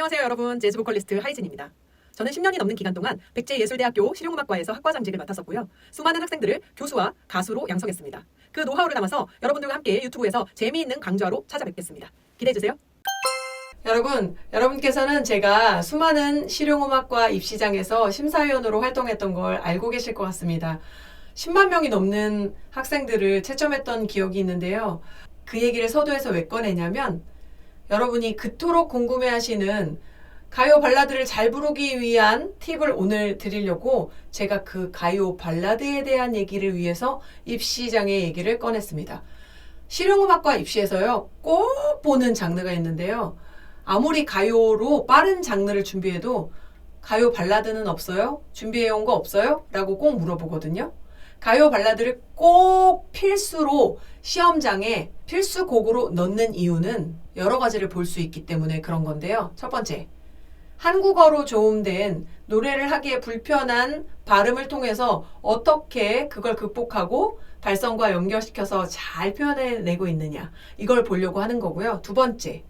안녕하세요 여러분, 재즈 보컬리스트 하이진입니다. 저는 10년이 넘는 기간 동안 백제예술대학교 실용음악과에서 학과장직을 맡았었고요. 수많은 학생들을 교수와 가수로 양성했습니다. 그 노하우를 담아서 여러분들과 함께 유튜브에서 재미있는 강좌로 찾아뵙겠습니다. 기대해주세요. 여러분께서는 제가 수많은 실용음악과 입시장에서 심사위원으로 활동했던 걸 알고 계실 것 같습니다. 10만 명이 넘는 학생들을 채점했던 기억이 있는데요. 그 얘기를 서두에서 왜 꺼내냐면 여러분이 그토록 궁금해하시는 가요 발라드를 잘 부르기 위한 팁을 오늘 드리려고 제가 그 가요 발라드에 대한 얘기를 위해서 입시장의 얘기를 꺼냈습니다. 실용음악과 입시에서요, 꼭 보는 장르가 있는데요. 아무리 가요로 빠른 장르를 준비해도 가요 발라드는 없어요? 준비해온 거 없어요? 라고 꼭 물어보거든요. 가요 발라드를 꼭 필수로 시험장에 필수 곡으로 넣는 이유는 여러 가지를 볼 수 있기 때문에 그런 건데요. 첫 번째, 한국어로 조음된 노래를 하기에 불편한 발음을 통해서 어떻게 그걸 극복하고 발성과 연결시켜서 잘 표현해내고 있느냐, 이걸 보려고 하는 거고요. 두 번째,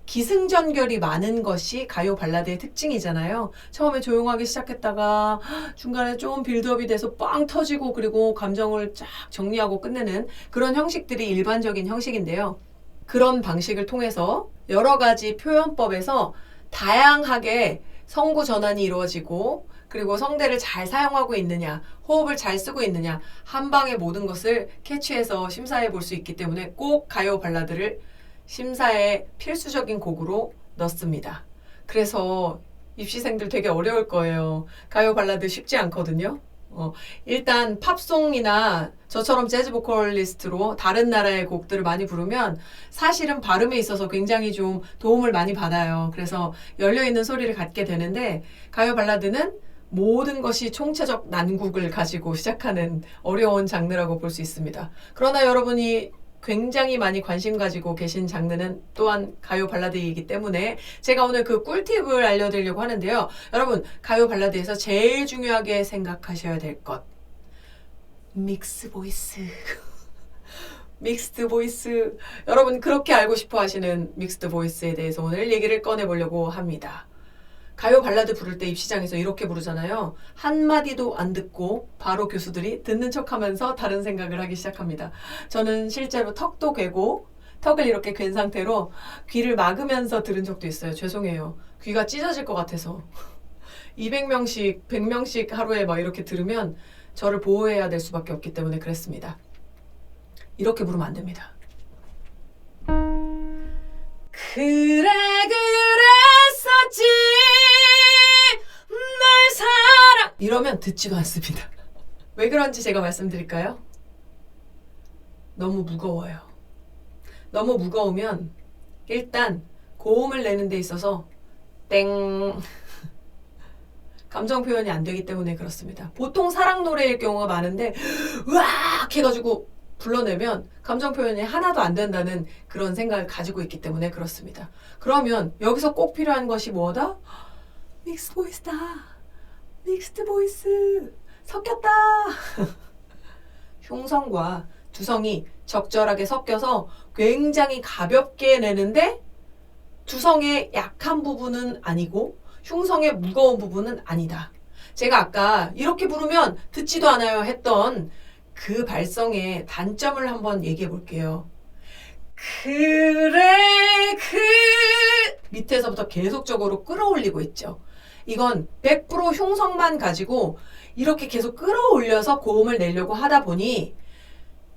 기승전결이 많은 것이 가요 발라드의 특징이잖아요. 처음에 조용하게 시작했다가 중간에 좀 빌드업이 돼서 빵 터지고 그리고 감정을 쫙 정리하고 끝내는 그런 형식들이 일반적인 형식인데요. 그런 방식을 통해서 여러 가지 표현법에서 다양하게 성구 전환이 이루어지고 그리고 성대를 잘 사용하고 있느냐, 호흡을 잘 쓰고 있느냐, 한 방에 모든 것을 캐치해서 심사해 볼 수 있기 때문에 꼭 가요 발라드를 심사의 필수적인 곡으로 넣습니다. 그래서 입시생들 되게 어려울 거예요. 가요 발라드 쉽지 않거든요. 일단 팝송이나 저처럼 재즈 보컬리스트로 다른 나라의 곡들을 많이 부르면 사실은 발음에 있어서 굉장히 좀 도움을 많이 받아요. 그래서 열려있는 소리를 갖게 되는데 가요 발라드는 모든 것이 총체적 난국을 가지고 시작하는 어려운 장르라고 볼 수 있습니다. 그러나 여러분이 굉장히 많이 관심 가지고 계신 장르는 또한 가요 발라드이기 때문에 제가 오늘 그 꿀팁을 알려드리려고 하는데요. 여러분, 가요 발라드에서 제일 중요하게 생각하셔야 될 것, 믹스 보이스. 믹스드 보이스. 여러분 그렇게 알고 싶어 하시는 믹스드 보이스에 대해서 오늘 얘기를 꺼내보려고 합니다. 가요 발라드 부를 때 입시장에서 이렇게 부르잖아요. 한마디도 안 듣고 바로 교수들이 듣는 척하면서 다른 생각을 하기 시작합니다. 저는 실제로 턱도 괴고 턱을 이렇게 괸 상태로 귀를 막으면서 들은 적도 있어요. 죄송해요. 귀가 찢어질 것 같아서. 200명씩 100명씩 하루에 막 이렇게 들으면 저를 보호해야 될 수밖에 없기 때문에 그랬습니다. 이렇게 부르면 안 됩니다. 그래 그랬었지 날 사랑, 이러면 듣지도 않습니다. 왜 그런지 제가 말씀드릴까요? 너무 무거워요. 너무 무거우면 일단 고음을 내는 데 있어서 땡 감정 표현이 안 되기 때문에 그렇습니다. 보통 사랑 노래일 경우가 많은데 으악 해가지고 불러내면 감정 표현이 하나도 안 된다는 그런 생각을 가지고 있기 때문에 그렇습니다. 그러면 여기서 꼭 필요한 것이 뭐다? 믹스 보이스다. 믹스드 보이스. 섞였다. 흉성과 두성이 적절하게 섞여서 굉장히 가볍게 내는데 두성의 약한 부분은 아니고 흉성의 무거운 부분은 아니다. 제가 아까 이렇게 부르면 듣지도 않아요 했던 그 발성의 단점을 한번 얘기해 볼게요. 그래 밑에서부터 계속적으로 끌어올리고 있죠. 이건 100% 흉성만 가지고 이렇게 계속 끌어올려서 고음을 내려고 하다 보니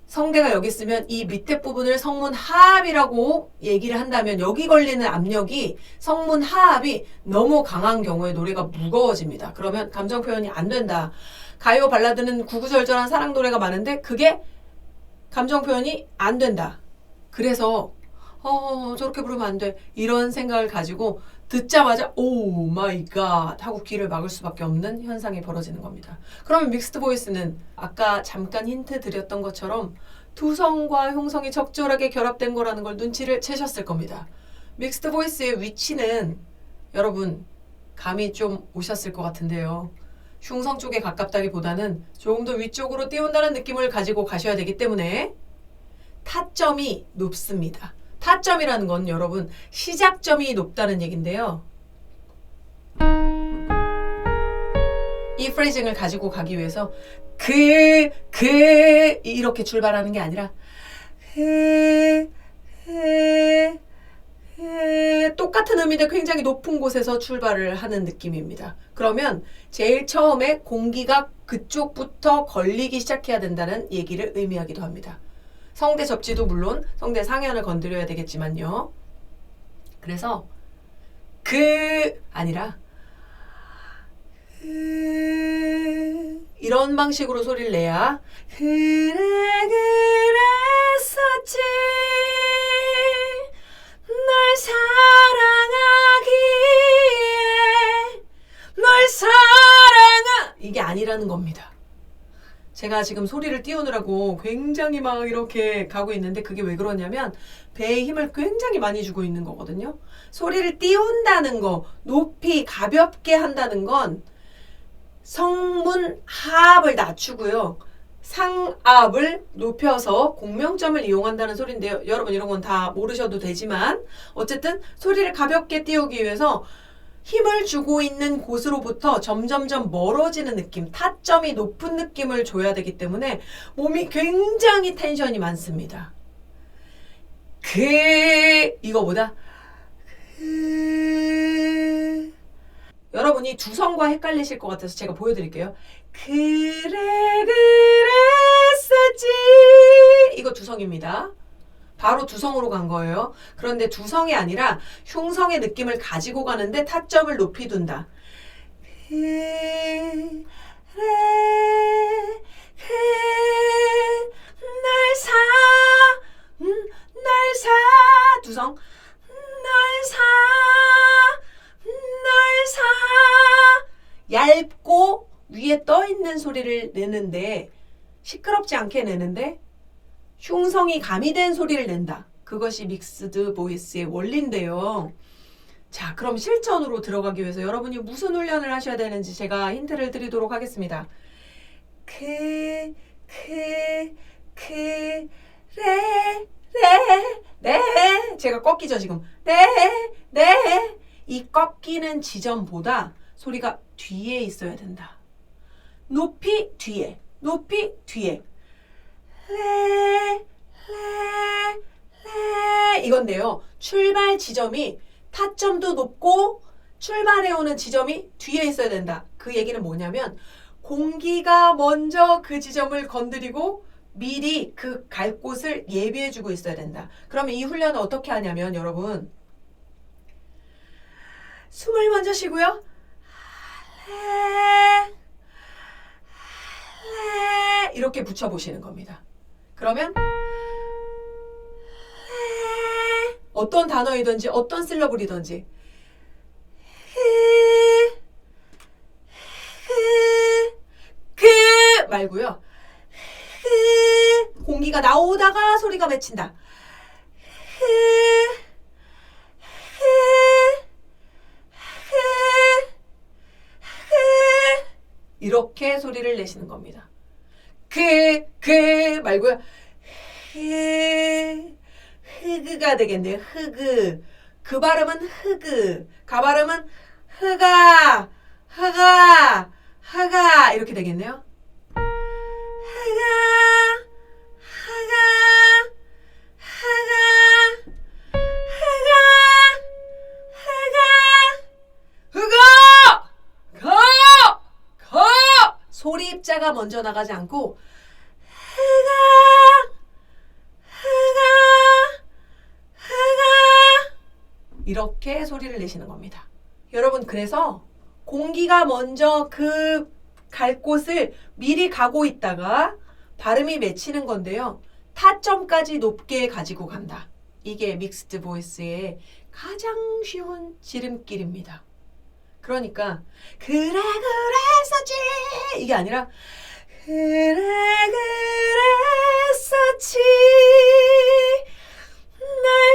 성대가 여기 있으면 이 밑에 부분을 성문 하합이라고 얘기를 한다면 여기 걸리는 압력이 성문 하합이 너무 강한 경우에 노래가 무거워집니다. 그러면 감정 표현이 안 된다. 가요 발라드는 구구절절한 사랑 노래가 많은데 그게 감정 표현이 안 된다. 그래서 저렇게 부르면 안 돼. 이런 생각을 가지고 듣자마자 오 마이 갓 하고 귀를 막을 수밖에 없는 현상이 벌어지는 겁니다. 그러면 믹스드 보이스는 아까 잠깐 힌트 드렸던 것처럼 두성과 흉성이 적절하게 결합된 거라는 걸 눈치를 채셨을 겁니다. 믹스드 보이스의 위치는 여러분 감이 좀 오셨을 것 같은데요. 흉성 쪽에 가깝다기보다는 조금 더 위쪽으로 띄운다는 느낌을 가지고 가셔야 되기 때문에 타점이 높습니다. 타점이라는 건 여러분 시작점이 높다는 얘긴데요. 이 프레이징을 가지고 가기 위해서 이렇게 출발하는 게 아니라 똑같은 음인데 굉장히 높은 곳에서 출발을 하는 느낌입니다. 그러면 제일 처음에 공기가 그쪽부터 걸리기 시작해야 된다는 얘기를 의미하기도 합니다. 성대 접지도 물론 성대 상현을 건드려야 되겠지만요. 그래서 아니라 이런 방식으로 소리를 내야 그래 그랬었지 널 사랑하기에 널 이게 아니라는 겁니다. 제가 지금 소리를 띄우느라고 굉장히 막 이렇게 가고 있는데 그게 왜 그러냐면 배에 힘을 굉장히 많이 주고 있는 거거든요. 소리를 띄운다는 거, 높이 가볍게 한다는 건 성문 하압을 낮추고요. 상압을 높여서 공명점을 이용한다는 소리인데요. 여러분 이런 건 다 모르셔도 되지만 어쨌든 소리를 가볍게 띄우기 위해서 힘을 주고 있는 곳으로부터 점점점 멀어지는 느낌, 타점이 높은 느낌을 줘야 되기 때문에 몸이 굉장히 텐션이 많습니다. 이거보다 여러분이 두성과 헷갈리실 것 같아서 제가 보여드릴게요. 그래 그랬었지 이거 두성입니다. 바로 두성으로 간 거예요. 그런데 두성이 아니라 흉성의 느낌을 가지고 가는데 타점을 높이 둔다. 두성 얇고 위에 떠 있는 소리를 내는데 시끄럽지 않게 내는데 흉성이 가미된 소리를 낸다. 그것이 믹스드 보이스의 원리인데요. 자, 그럼 실전으로 들어가기 위해서 여러분이 무슨 훈련을 하셔야 되는지 제가 힌트를 드리도록 하겠습니다. 네. 제가 꺾이죠, 지금. 네. 이 꺾이는 지점보다 소리가 뒤에 있어야 된다. 높이 뒤에. 이건데요. 출발 지점이 타점도 높고 출발해오는 지점이 뒤에 있어야 된다. 그 얘기는 뭐냐면 공기가 먼저 그 지점을 건드리고 미리 그 갈 곳을 예비해주고 있어야 된다. 그러면 이 훈련을 어떻게 하냐면 여러분 숨을 먼저 쉬고요. 이렇게 붙여보시는 겁니다. 그러면 어떤 단어이든지 어떤 실러블이든지 말고요. 공기가 나오다가 소리가 맺힌다. 이렇게 소리를 내시는 겁니다. 말고요. 흑가 되겠네요. 흑. 그 발음은 흑. 가 발음은 흑아. 이렇게 되겠네요. 소리 입자가 먼저 나가지 않고 이렇게 소리를 내시는 겁니다. 여러분 그래서 공기가 먼저 그 갈 곳을 미리 가고 있다가 발음이 맺히는 건데요. 타점까지 높게 가지고 간다. 이게 믹스드 보이스의 가장 쉬운 지름길입니다. 그러니까 그랬었지 이게 아니라 그랬었지 날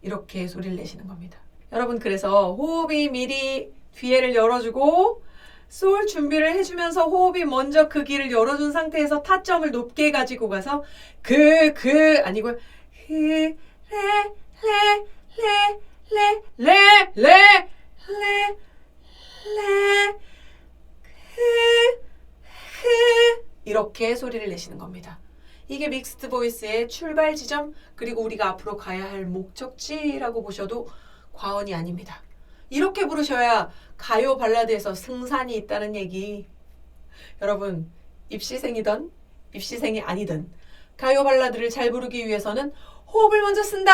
이렇게 소리를 내시는 겁니다. 여러분 그래서 호흡이 미리 뒤에를 열어주고 솔 준비를 해주면서 호흡이 먼저 그 길을 열어준 상태에서 타점을 높게 가지고 가서 아니고 그래 레레레레레레레 이렇게 소리를 내시는 겁니다. 이게 믹스드 보이스의 출발 지점, 그리고 우리가 앞으로 가야 할 목적지라고 보셔도 과언이 아닙니다. 이렇게 부르셔야 가요 발라드에서 승산이 있다는 얘기. 여러분, 입시생이든 입시생이 아니든 가요 발라드를 잘 부르기 위해서는 호흡을 먼저 쓴다.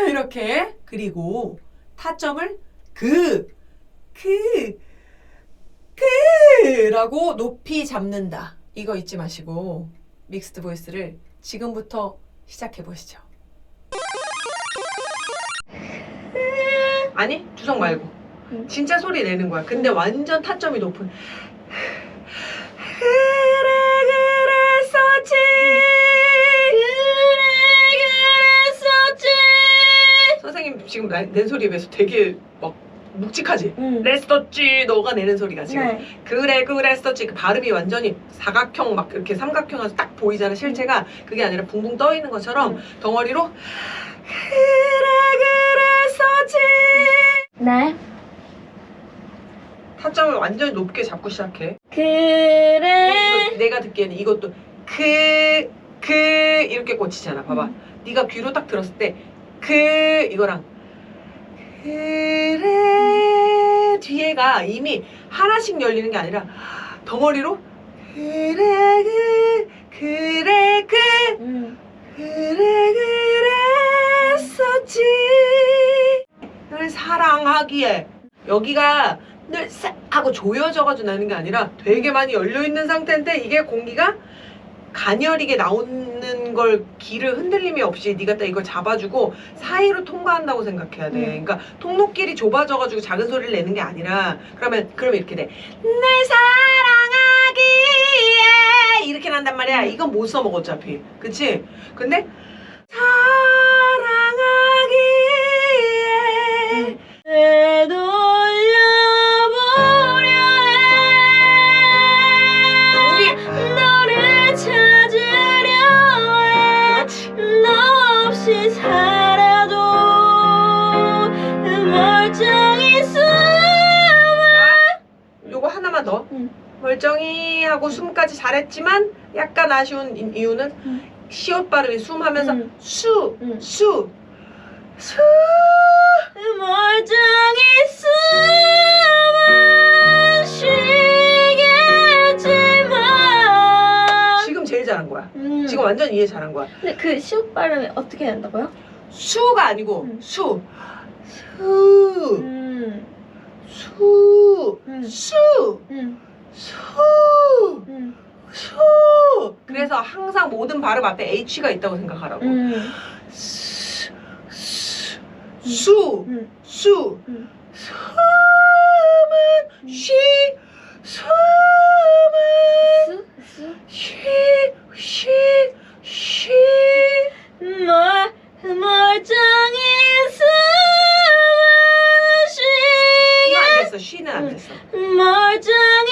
이렇게. 그리고 타점을 라고 높이 잡는다. 이거 잊지 마시고 믹스드 보이스를 지금부터 시작해 보시죠. 아니, 주성 말고 진짜 소리 내는 거야. 근데 완전 타점이 높은. 그랬었지. 선생님 지금 낸 소리에 비해서 되게 막 묵직하지? 그랬었지. 너가 내는 소리가 지금. 네. 그랬었지. 그 발음이 완전히 사각형 막 이렇게 삼각형에서 딱 보이잖아. 실체가 그게 아니라 붕붕 떠 있는 것처럼 덩어리로 그랬었지. 네. 타점을 완전히 높게 잡고 시작해. 그래. 내가 듣기에는 이것도 이렇게 꽂히잖아. 봐봐. 네가 귀로 딱 들었을 때 이거랑 그래 뒤에가 이미 하나씩 열리는 게 아니라 덩어리로 그랬었지. 널 사랑하기에. 여기가 늘 싹 하고 조여져가지고 나는 게 아니라 되게 많이 열려있는 상태인데 이게 공기가 가녀리게 나오는 걸 길을 흔들림이 없이 네가 딱 이걸 잡아주고 사이로 통과한다고 생각해야 돼. 그러니까 통로길이 좁아져가지고 작은 소리를 내는 게 아니라 그러면 이렇게 돼. 날 사랑하기에 이렇게 난단 말이야. 이건 못 써먹어 어차피. 그치? 근데 사랑하기에 되돌려보려 해. 너를 찾으려 해. 너 없이 살아도 멀쩡히 요거 하나만 더. 멀쩡히 하고 숨까지 잘했지만 약간 아쉬운 이유는 시옷 발음이 숨 하면서 수 멀쩡히 숨을 쉬겠지만 지금 제일 잘한 거야. 지금 완전 이해 잘한 거야. 근데 그 시옷 발음이 어떻게 된다고요? 수가 아니고 수 그래서 항상 모든 발음 앞에 H가 있다고 생각하라고. 숨은 멀쩡히 이거 안 됐어. 쉬는 안 됐어. 멀쩡히